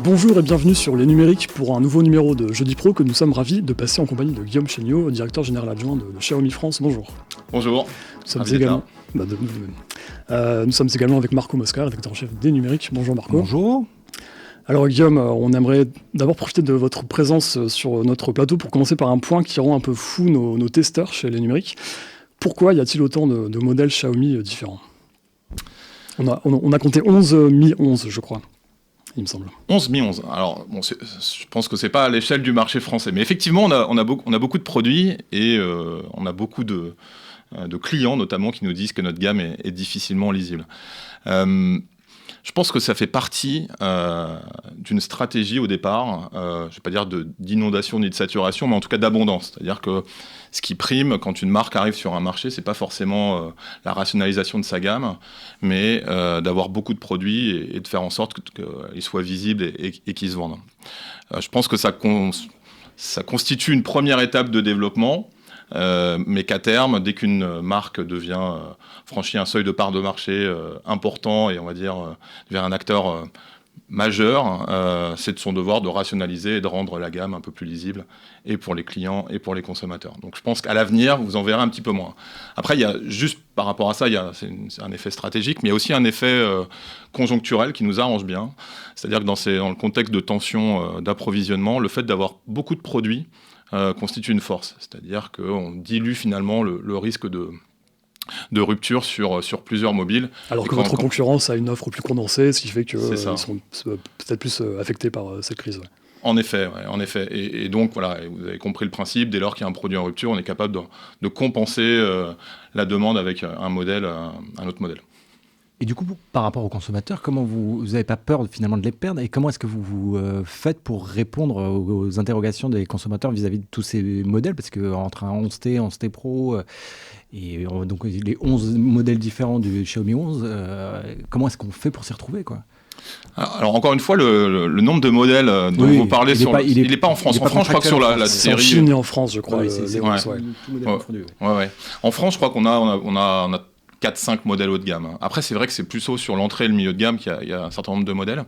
Bonjour et bienvenue sur Les Numériques pour un nouveau numéro de Jeudi Pro que nous sommes ravis de passer en compagnie de Guillaume Chéniaud, directeur général adjoint de Xiaomi France. Bonjour. Bonjour. Nous sommes également avec Marco Mosca, rédacteur en chef des Numériques. Bonjour Marco. Bonjour. Alors Guillaume, on aimerait d'abord profiter de votre présence sur notre plateau pour commencer par un point qui rend un peu fou nos testeurs chez Les Numériques. Pourquoi y a-t-il autant de modèles Xiaomi différents ? On a compté 11 Mi 11, je crois. Il me semble. 11 Mi 11. Alors, bon, je pense que c'est pas à l'échelle du marché français, mais effectivement, on a beaucoup de produits et on a beaucoup de clients, notamment, qui nous disent que notre gamme est difficilement lisible. Je pense que ça fait partie d'une stratégie au départ, je ne vais pas dire d'inondation ni de saturation, mais en tout cas d'abondance. C'est-à-dire que ce qui prime quand une marque arrive sur un marché, ce n'est pas forcément la rationalisation de sa gamme, mais d'avoir beaucoup de produits et de faire en sorte qu'ils soient visibles et qu'ils se vendent. Je pense que ça constitue une première étape de développement. Mais qu'à terme, dès qu'une marque franchit un seuil de part de marché important et on va dire vers un acteur majeur, c'est de son devoir de rationaliser et de rendre la gamme un peu plus lisible et pour les clients et pour les consommateurs. Donc je pense qu'à l'avenir, vous en verrez un petit peu moins. Après, il y a juste par rapport à ça, c'est un effet stratégique, mais il y a aussi un effet conjoncturel qui nous arrange bien. C'est-à-dire que dans le contexte de tension d'approvisionnement, le fait d'avoir beaucoup de produits constitue une force, c'est-à-dire qu'on dilue finalement le risque de rupture sur plusieurs mobiles. Alors que votre concurrence a une offre plus condensée, ce qui fait qu'ils sont peut-être plus affectés par cette crise. Ouais. En effet. Et donc, voilà, vous avez compris le principe, dès lors qu'il y a un produit en rupture, on est capable de compenser la demande avec un autre modèle. Et du coup, par rapport aux consommateurs, comment vous n'avez pas peur finalement de les perdre et comment est-ce que vous faites pour répondre aux interrogations des consommateurs vis-à-vis de tous ces modèles ? Parce qu'entre un 11T, 11T Pro et donc les 11 modèles différents du Xiaomi 11, comment est-ce qu'on fait pour s'y retrouver, quoi ? Alors encore une fois, le nombre de modèles dont vous parlez, il n'est pas en France. En France, je crois que sur la série... C'est en Chine et en France, je crois. En France, je crois qu'on a 4-5 modèles haut de gamme. Après, c'est vrai que c'est plutôt sur l'entrée et le milieu de gamme qu'il y a un certain nombre de modèles.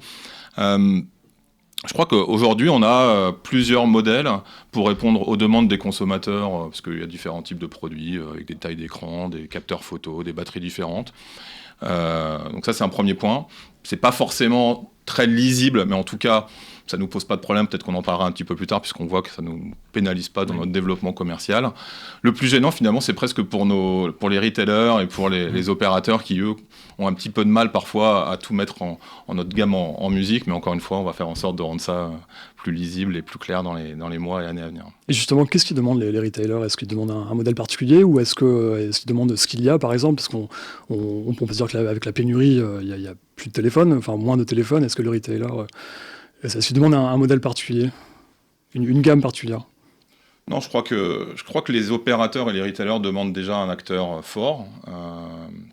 Je crois qu'aujourd'hui, on a plusieurs modèles pour répondre aux demandes des consommateurs, parce qu'il y a différents types de produits, avec des tailles d'écran, des capteurs photo, des batteries différentes. Donc ça, c'est un premier point. C'est pas forcément très lisible, mais en tout cas, ça nous pose pas de problème. Peut-être qu'on en parlera un petit peu plus tard, puisqu'on voit que ça nous pénalise pas dans notre développement commercial. Le plus gênant, finalement, c'est presque pour les retailers et pour les opérateurs qui, eux, ont un petit peu de mal parfois à tout mettre en notre gamme en musique. Mais encore une fois, on va faire en sorte de rendre ça plus lisible et plus clair dans les mois et années à venir. Et justement, qu'est-ce qu'ils demandent les retailers ? Est-ce qu'ils demandent un modèle particulier ou est-ce qu'ils demandent ce qu'il y a, par exemple ? Parce qu'on peut se dire qu'avec la pénurie, il y a plus de téléphones, enfin moins de téléphones. Est-ce que le retailer... Est-ce qu'il demande un modèle particulier, une gamme particulière ? Non, je crois que les opérateurs et les retailers demandent déjà un acteur fort.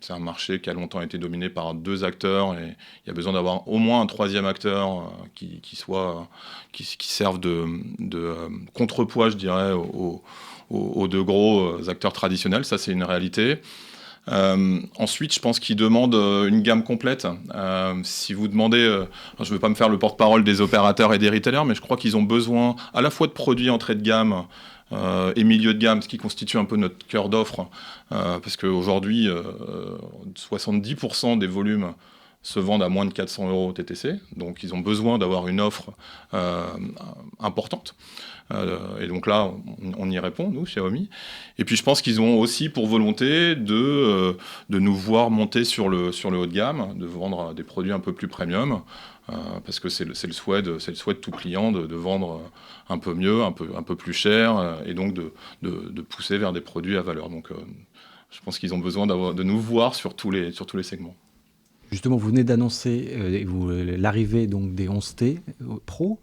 C'est un marché qui a longtemps été dominé par 2 acteurs et il y a besoin d'avoir au moins un 3e acteur qui serve de contrepoids, je dirais, aux 2 gros acteurs traditionnels. Ça, c'est une réalité. Ensuite, je pense qu'ils demandent une gamme complète. Si vous demandez, je ne veux pas me faire le porte-parole des opérateurs et des retailers, mais je crois qu'ils ont besoin à la fois de produits entrée de gamme et milieu de gamme, ce qui constitue un peu notre cœur d'offre, parce qu'aujourd'hui, 70% des volumes se vendent à moins de 400 € TTC, donc ils ont besoin d'avoir une offre importante. Et donc là, on y répond, nous, Xiaomi. Et puis je pense qu'ils ont aussi pour volonté de nous voir monter sur le haut de gamme, de vendre des produits un peu plus premium, parce que c'est le souhait de tout client de vendre un peu mieux, un peu plus cher, et donc de pousser vers des produits à valeur. Donc je pense qu'ils ont besoin de nous voir sur tous les segments. Justement, vous venez d'annoncer l'arrivée donc, des 11T Pro.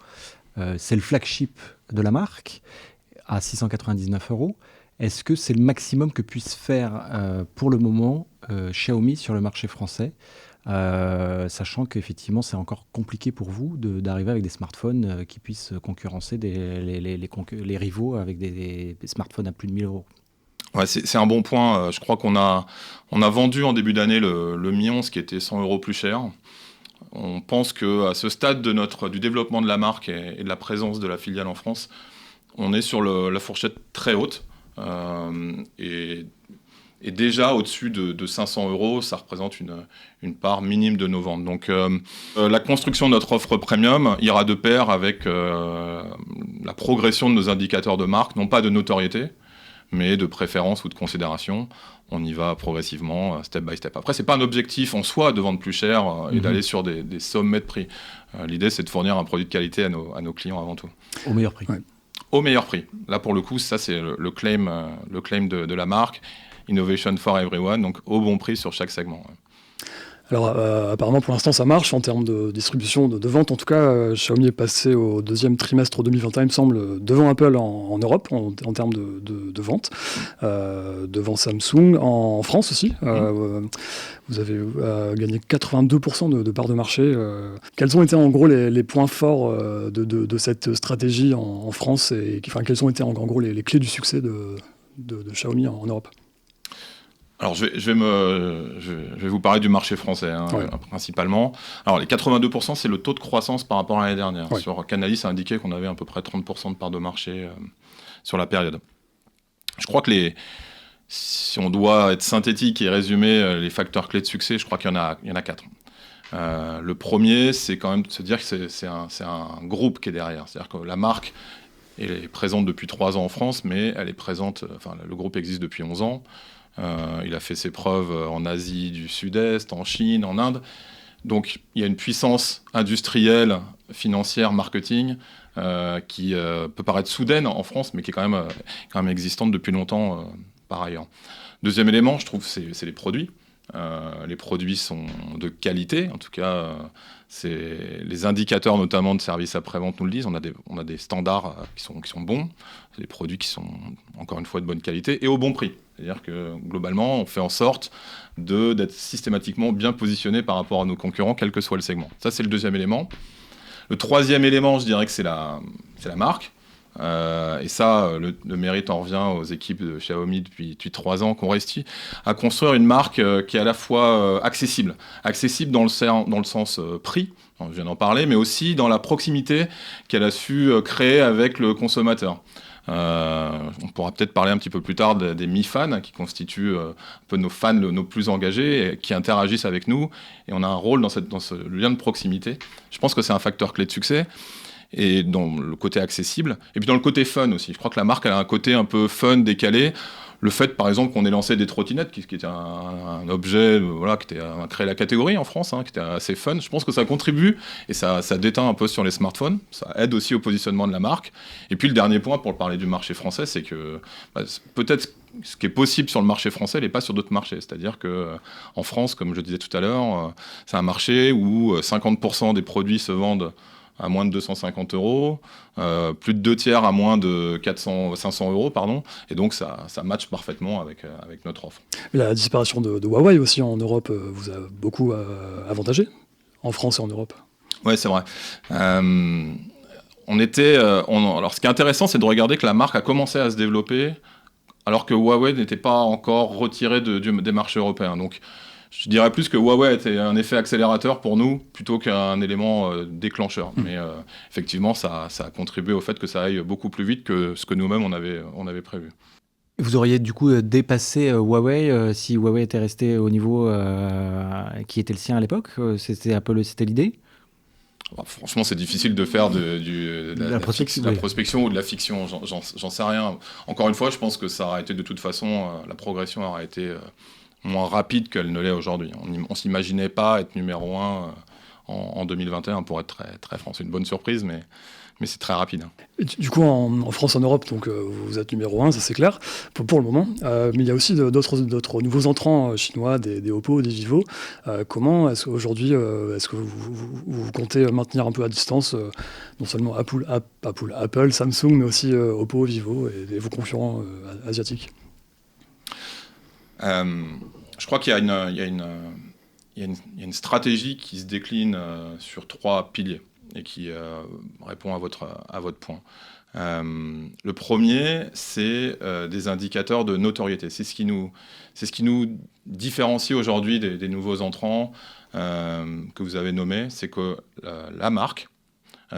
C'est le flagship de la marque à 699 €. Est-ce que c'est le maximum que puisse faire pour le moment Xiaomi sur le marché français, sachant qu'effectivement c'est encore compliqué pour vous d'arriver avec des smartphones qui puissent concurrencer les rivaux avec des smartphones à plus de 1 000 €? Ouais, c'est un bon point. Je crois qu'on a vendu en début d'année le Mi 11 qui était 100 € plus cher. On pense qu'à ce stade du développement de la marque et de la présence de la filiale en France, on est sur la fourchette très haute. Et déjà au-dessus de 500 €, ça représente une part minime de nos ventes. Donc la construction de notre offre premium ira de pair avec la progression de nos indicateurs de marque, non pas de notoriété, mais de préférence ou de considération. On y va progressivement, step by step. Après, c'est pas un objectif en soi de vendre plus cher et d'aller sur des sommets de prix. L'idée, c'est de fournir un produit de qualité à nos clients avant tout. Au meilleur prix. Ouais. Au meilleur prix. Là, pour le coup, ça, c'est le claim de la marque. Innovation for everyone, donc au bon prix sur chaque segment. Alors apparemment pour l'instant ça marche en termes de distribution, de vente. En tout cas, Xiaomi est passé au deuxième trimestre 2021, il me semble, devant Apple en Europe en termes de vente, devant Samsung en France aussi. Vous avez gagné 82% de parts de marché. Quels ont été en gros les points forts de cette stratégie en France et quelles ont été en gros les clés du succès de Xiaomi en Europe? Alors, je vais vous parler du marché français, principalement. Alors, les 82%, c'est le taux de croissance par rapport à l'année dernière. Ouais. Sur Canalys, ça indiquait qu'on avait à peu près 30% de part de marché sur la période. Je crois que si on doit être synthétique et résumer les facteurs clés de succès, je crois qu'il y en a 4. Le premier, c'est quand même de se dire que c'est un groupe qui est derrière. C'est-à-dire que la marque est présente depuis 3 ans en France, mais elle est présente, le groupe existe depuis 11 ans. Il a fait ses preuves en Asie du Sud-Est, en Chine, en Inde. Donc il y a une puissance industrielle, financière, marketing qui peut paraître soudaine en France, mais qui est quand même existante depuis longtemps par ailleurs. Deuxième élément, je trouve, c'est les produits. Les produits sont de qualité, en tout cas, les indicateurs notamment de services après-vente nous le disent. On a des standards qui sont bons, des produits qui sont encore une fois de bonne qualité et au bon prix. C'est-à-dire que globalement, on fait en sorte d'être systématiquement bien positionné par rapport à nos concurrents, quel que soit le segment. Ça, c'est le deuxième élément. Le troisième élément, je dirais que c'est la marque. Et ça, le mérite en revient aux équipes de Xiaomi depuis 3 ans, qu'on réussit à construire une marque qui est à la fois accessible dans le sens prix, je viens d'en parler, mais aussi dans la proximité qu'elle a su créer avec le consommateur. On pourra peut-être parler un petit peu plus tard des Mi-fans qui constituent un peu nos fans nos plus engagés et qui interagissent avec nous, et on a un rôle dans ce lien de proximité. Je pense que c'est un facteur clé de succès. Et dans le côté accessible, et puis dans le côté fun aussi. Je crois que la marque elle a un côté un peu fun, décalé. Le fait, par exemple, qu'on ait lancé des trottinettes, qui était un objet qui a créé la catégorie en France, qui était assez fun, je pense que ça contribue et ça déteint un peu sur les smartphones. Ça aide aussi au positionnement de la marque. Et puis le dernier point, pour parler du marché français, c'est que peut-être ce qui est possible sur le marché français n'est pas sur d'autres marchés. C'est-à-dire qu'en France, comme je disais tout à l'heure, c'est un marché où 50% des produits se vendent à moins de 250 €, plus de 2/3 à moins de 500 €, pardon. Et donc, ça matche parfaitement avec notre offre. La disparition de Huawei aussi en Europe vous a beaucoup avantagé, en France et en Europe. Oui, c'est vrai. Alors, ce qui est intéressant, c'est de regarder que la marque a commencé à se développer alors que Huawei n'était pas encore retiré des marchés européens. Donc, je dirais plus que Huawei était un effet accélérateur pour nous plutôt qu'un élément déclencheur. Mais effectivement, ça a contribué au fait que ça aille beaucoup plus vite que ce que nous-mêmes on avait prévu. Vous auriez du coup dépassé Huawei si Huawei était resté au niveau qui était le sien à l'époque. C'était l'idée. Franchement, c'est difficile de faire de la prospection ou de la fiction. J'en sais rien. Encore une fois, je pense que ça aurait été de toute façon, la progression aurait été moins rapide qu'elle ne l'est aujourd'hui. On ne s'imaginait pas être numéro 1 en 2021, pour être très, très franc. C'est une bonne surprise, mais c'est très rapide. Et du coup, en France, en Europe, donc, vous êtes numéro 1, ça c'est clair, pour le moment. Mais il y a aussi d'autres nouveaux entrants chinois, des Oppo, des Vivo. Comment est-ce qu'aujourd'hui, est-ce que vous comptez maintenir un peu à distance non seulement Apple, Samsung, mais aussi Oppo, Vivo et vos concurrents asiatiques? Je crois qu'il y a une stratégie qui se décline sur 3 piliers et qui répond à votre point. Le premier, c'est des indicateurs de notoriété. C'est ce qui nous différencie aujourd'hui des nouveaux entrants que vous avez nommés, c'est que la marque,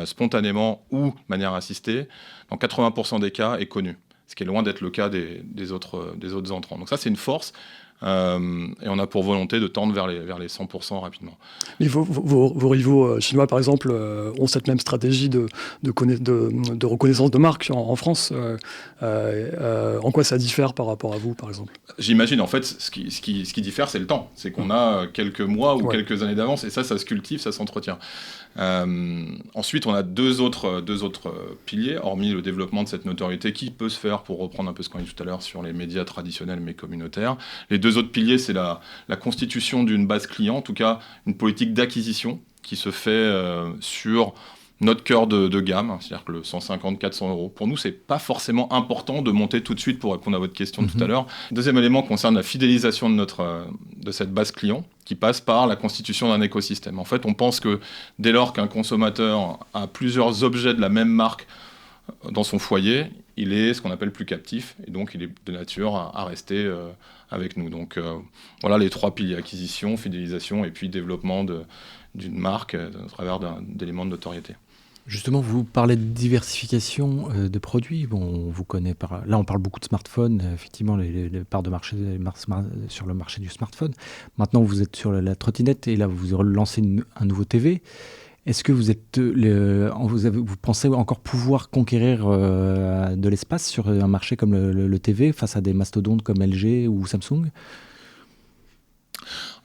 spontanément ou de manière assistée, dans 80% des cas, est connue. Ce qui est loin d'être le cas des autres entrants. Donc ça, c'est une force. Et on a pour volonté de tendre vers les 100% rapidement. Mais vos rivaux chinois, par exemple, ont cette même stratégie de reconnaissance de marque en France. En quoi ça diffère par rapport à vous, par exemple? J'imagine, en fait, ce qui diffère, c'est le temps. C'est qu'on a quelques mois ou quelques années d'avance, et ça se cultive, ça s'entretient. Ensuite, on a deux autres piliers, hormis le développement de cette notoriété qui peut se faire, pour reprendre un peu ce qu'on a dit tout à l'heure, sur les médias traditionnels mais communautaires. Les deux autres piliers, c'est la constitution d'une base client, en tout cas une politique d'acquisition qui se fait sur notre cœur de gamme, c'est-à-dire que le 150-400 euros. Pour nous, c'est pas forcément important de monter tout de suite, pour répondre à votre question de tout à l'heure. Deuxième élément concerne la fidélisation de cette base client, qui passe par la constitution d'un écosystème. En fait, on pense que dès lors qu'un consommateur a plusieurs objets de la même marque dans son foyer, il est ce qu'on appelle plus captif, et donc il est de nature à rester avec nous. Donc voilà les trois piliers: acquisition, fidélisation et puis développement d'une marque à travers d'éléments de notoriété. Justement, vous parlez de diversification de produits. Bon, on vous connaît là, on parle beaucoup de smartphones, effectivement, les parts de marché sur le marché du smartphone. Maintenant, vous êtes sur la trottinette et là, vous lancez un nouveau TV. Est-ce que vous pensez encore pouvoir conquérir de l'espace sur un marché comme le TV face à des mastodontes comme LG ou Samsung ?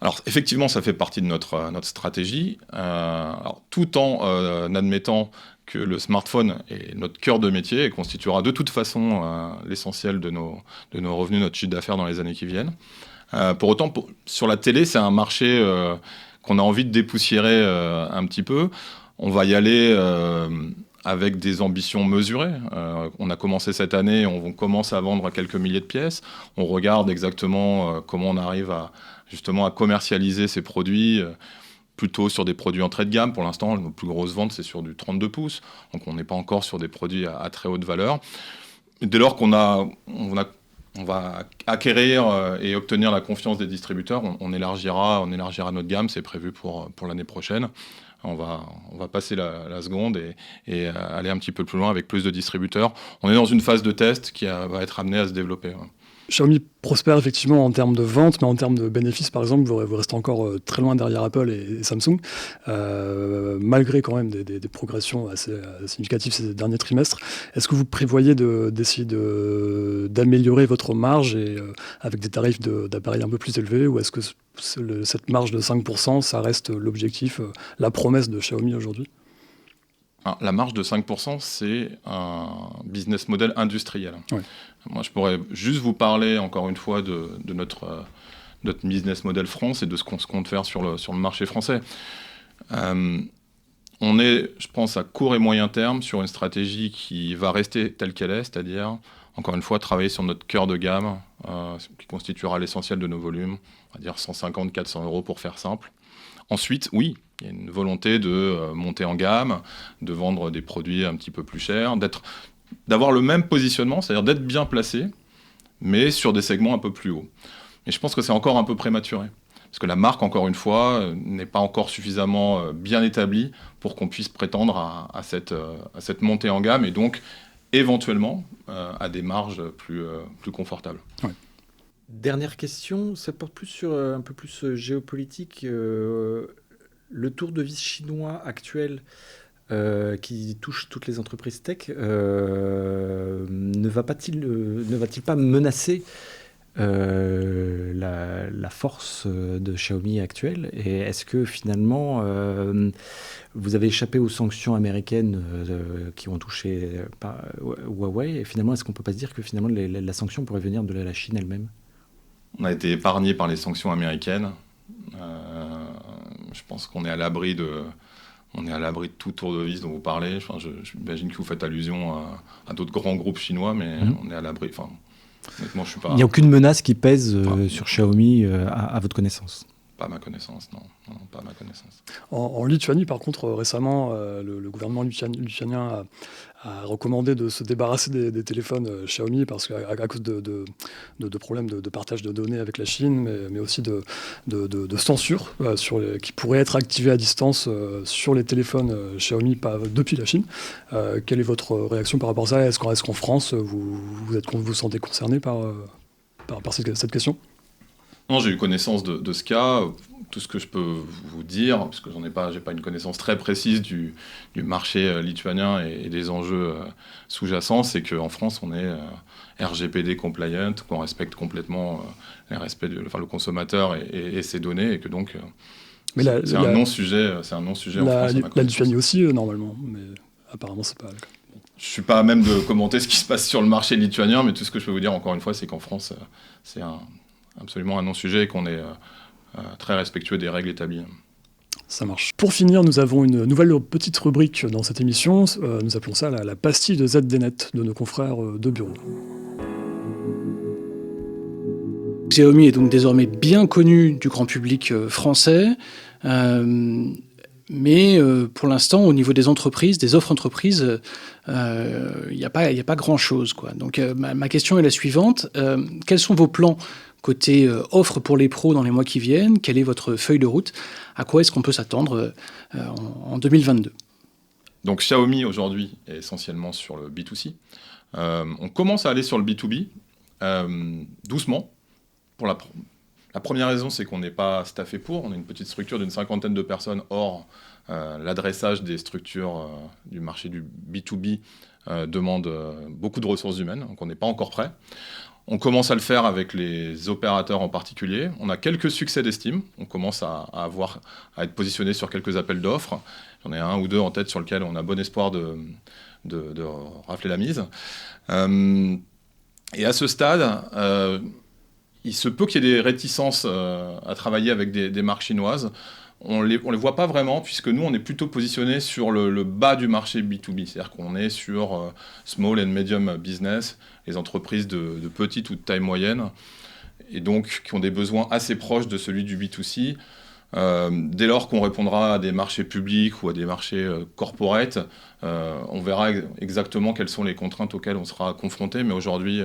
Alors effectivement, ça fait partie de notre stratégie, tout en admettant que le smartphone est notre cœur de métier et constituera de toute façon l'essentiel de nos revenus, notre chiffre d'affaires dans les années qui viennent. Pour autant, sur la télé, c'est un marché qu'on a envie de dépoussiérer un petit peu. On va y aller avec des ambitions mesurées. On a commencé cette année, on commence à vendre quelques milliers de pièces. On regarde exactement comment on arrive justement à commercialiser ces produits, plutôt sur des produits entrée de gamme. Pour l'instant, nos plus grosses ventes, c'est sur du 32 pouces. Donc on n'est pas encore sur des produits à très haute valeur. Dès lors qu'on va acquérir et obtenir la confiance des distributeurs, on élargira notre gamme, c'est prévu pour l'année prochaine. On va passer la seconde et aller un petit peu plus loin avec plus de distributeurs. On est dans une phase de test qui va être amenée à se développer. Ouais. Xiaomi prospère effectivement en termes de vente, mais en termes de bénéfices, par exemple, vous restez encore très loin derrière Apple et Samsung, malgré quand même des progressions assez significatives ces derniers trimestres. Est-ce que vous prévoyez d'essayer d'améliorer votre marge avec des tarifs d'appareils un peu plus élevés, ou est-ce que cette marge de 5%, ça reste l'objectif, la promesse de Xiaomi aujourd'hui ? La marge de 5%, c'est un business model industriel. Ouais. Moi, je pourrais juste vous parler, encore une fois, de notre business model France et de ce qu'on se compte faire sur le marché français. On est, je pense, à court et moyen terme sur une stratégie qui va rester telle qu'elle est, c'est-à-dire, encore une fois, travailler sur notre cœur de gamme, qui constituera l'essentiel de nos volumes, on va dire 150-400 euros pour faire simple. Ensuite, oui, il y a une volonté de monter en gamme, de vendre des produits un petit peu plus chers, d'avoir le même positionnement, c'est-à-dire d'être bien placé, mais sur des segments un peu plus hauts. Mais je pense que c'est encore un peu prématuré, parce que la marque, encore une fois, n'est pas encore suffisamment bien établie pour qu'on puisse prétendre à cette montée en gamme, et donc éventuellement à des marges plus confortables. Ouais. Dernière question, ça porte plus sur un peu plus géopolitique. Le tour de vis chinois actuel qui touche toutes les entreprises tech ne va-t-il pas menacer la force de Xiaomi actuelle? Et est-ce que finalement vous avez échappé aux sanctions américaines qui ont touché Huawei, et finalement est-ce qu'on ne peut pas se dire que finalement la sanction pourrait venir de la Chine elle-même? On a été épargné par les sanctions américaines. Je pense qu'on est à l'abri de tout tour de vis dont vous parlez. J'imagine que vous faites allusion à d'autres grands groupes chinois, mais on est à l'abri. Honnêtement, je suis pas... Il n'y a aucune menace qui pèse sur Xiaomi à votre connaissance? Pas à ma connaissance, non, pas à ma connaissance. En Lituanie, par contre, récemment, le gouvernement lituanien a recommandé de se débarrasser des téléphones Xiaomi parce qu'à cause de problèmes de partage de données avec la Chine, mais aussi de censure qui pourrait être activée à distance sur les téléphones Xiaomi depuis la Chine. Quelle est votre réaction par rapport à ça? Est-ce qu'en France, vous sentez concerné par cette question? Non, j'ai eu connaissance de ce cas. Tout ce que je peux vous dire, parce que j'ai pas une connaissance très précise du marché lituanien et des enjeux sous-jacents, c'est qu'en France, on est RGPD compliant, qu'on respecte complètement le consommateur et ses données, et que donc c'est un non-sujet en France. La Lituanie aussi, normalement, mais apparemment, c'est pas le cas. Je suis pas à même de commenter ce qui se passe sur le marché lituanien, mais tout ce que je peux vous dire, encore une fois, c'est qu'en France, c'est absolument un non-sujet et qu'on est très respectueux des règles établies. Ça marche. Pour finir, nous avons une nouvelle petite rubrique dans cette émission. Nous appelons ça la pastille de ZDNet de nos confrères de bureau. Xiaomi est donc désormais bien connu du grand public français, mais pour l'instant, au niveau des entreprises, des offres entreprises, il n'y a pas grand-chose, quoi. Donc ma question est la suivante. Quels sont vos plans côté offre pour les pros dans les mois qui viennent? Quelle est votre feuille de route? À quoi est-ce qu'on peut s'attendre en 2022? Donc Xiaomi aujourd'hui est essentiellement sur le B2C. On commence à aller sur le B2B doucement. Pour la première raison, c'est qu'on n'est pas staffé pour. On est une petite structure d'une 50aine de personnes. Or, l'adressage des structures du marché du B2B demande beaucoup de ressources humaines. Donc on n'est pas encore prêt. On commence à le faire avec les opérateurs en particulier. On a quelques succès d'estime. On commence à être positionné sur quelques appels d'offres. J'en ai un ou deux en tête sur lesquels on a bon espoir de rafler la mise. Et à ce stade, il se peut qu'il y ait des réticences à travailler avec des marques chinoises. On les voit pas vraiment, puisque nous, on est plutôt positionné sur le bas du marché B2B. C'est-à-dire qu'on est sur small and medium business, les entreprises de petite ou de taille moyenne, et donc qui ont des besoins assez proches de celui du B2C. Dès lors qu'on répondra à des marchés publics ou à des marchés corporate, on verra exactement quelles sont les contraintes auxquelles on sera confronté, mais aujourd'hui,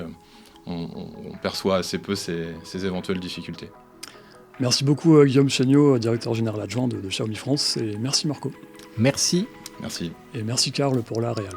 on perçoit assez peu ces éventuelles difficultés. Merci beaucoup Guillaume Chéniaud, directeur général adjoint de Xiaomi France, et merci Marco. Merci. Merci. Et merci Karl pour la réal.